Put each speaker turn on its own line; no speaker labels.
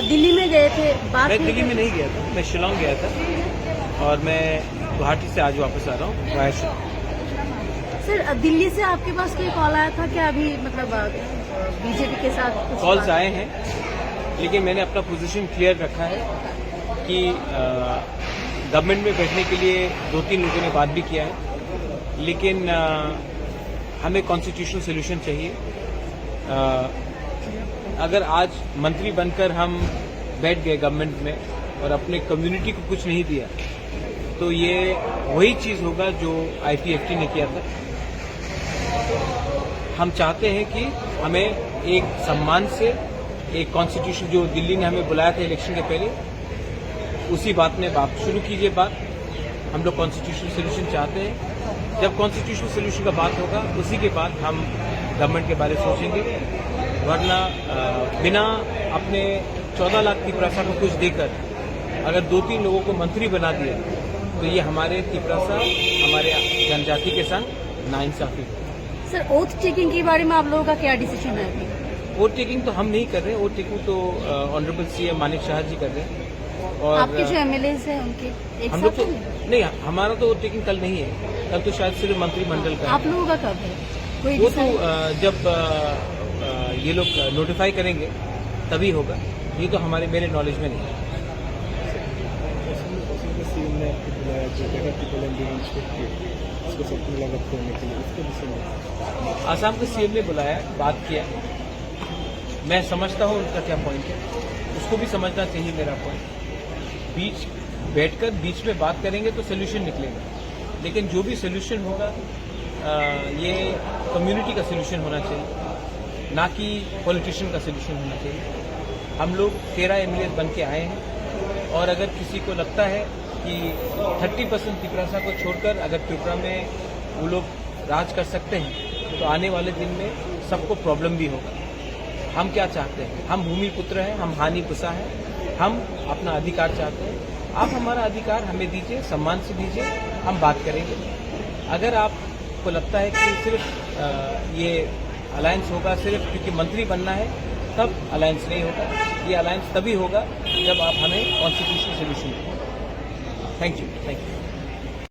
दिल्ली में गए थे, बात
मैं दिल्ली में नहीं गया था, मैं शिलोंग गया था और मैं गुवाहाटी से आज वापस आ रहा हूँ वाया शिलोंग।
सर दिल्ली से आपके पास कोई कॉल आया था क्या अभी, मतलब बीजेपी के साथ कुछ
कॉल्स
बात?
आए हैं, लेकिन मैंने अपना पोजीशन क्लियर रखा है कि गवर्नमेंट में बैठने के लिए 2-3 लोगों ने बात भी किया है, लेकिन हमें कॉन्स्टिट्यूशनल सोल्यूशन चाहिए। अगर आज मंत्री बनकर हम बैठ गए गवर्नमेंट में और अपने कम्युनिटी को कुछ नहीं दिया, तो ये वही चीज होगा जो IPFT ने किया था। हम चाहते हैं कि हमें एक सम्मान से एक कॉन्स्टिट्यूशन, जो दिल्ली ने हमें बुलाया था इलेक्शन के पहले, उसी बात में बात शुरू कीजिए। बात हम लोग कॉन्स्टिट्यूशनल सोल्यूशन चाहते हैं। जब कॉन्स्टिट्यूशनल सोल्यूशन का बात होगा, उसी के बाद हम गवर्नमेंट के बारे में सोचेंगे। वरना बिना अपने 14 लाख तिपरासा को कुछ देकर अगर 2-3 लोगों को मंत्री बना दिया, तो ये हमारे तिपरासा, हमारे जनजाति के संग नाइंसाफी।
सर ओथ टेकिंग के बारे में आप लोगों का क्या डिसीजन है अभी?
वोट टेकिंग तो हम नहीं कर रहे, वोट टेकिंग तो ऑनरेबल CM मानिक शाह जी कर रहे हैं। और
आपके जो MLAs हैं उनके एक
हम लोग
साथ
तो नहीं, हमारा तो वोट टेकिंग कल नहीं है, कल तो शायद सिर्फ मंत्रिमंडल का है।
आप लोगों का कब है? कोई
वो तो
decide?
जब ये लोग नोटिफाई करेंगे तभी होगा, ये तो मेरे नॉलेज में नहीं है।
सीएम ने आपको बुलाया जो जगह ट्रिपल एम्बुलेंस इसको सबको लागत करने के लिए, इसके विषय में
आसाम के CM ने बुलाया, बात किया। मैं समझता हूँ उनका क्या पॉइंट है, उसको भी समझना चाहिए मेरा पॉइंट। बैठकर बीच में बात करेंगे तो सोल्यूशन निकलेगा, लेकिन जो भी सोल्यूशन होगा ये कम्युनिटी का सोल्यूशन होना चाहिए, ना कि पॉलिटिशियन का सोल्यूशन होना चाहिए। हम लोग 13 MLAs बन के आए हैं, और अगर किसी को लगता है कि 30% तिपरासा को छोड़कर अगर त्रिपुरा में वो लोग राज कर सकते हैं, तो आने वाले दिन में सबको प्रॉब्लम भी होगा। हम क्या चाहते हैं? हम भूमि पुत्र हैं, हम हानि पुसा हैं, हम अपना अधिकार चाहते हैं। आप हमारा अधिकार हमें दीजिए, सम्मान से दीजिए, हम बात करेंगे। अगर आपको लगता है कि सिर्फ ये अलायंस होगा सिर्फ क्योंकि मंत्री बनना है, तब अलायंस नहीं होगा। ये अलायंस तभी होगा जब आप हमें कॉन्स्टिट्यूशनल सोल्यूशन दें। Thank you.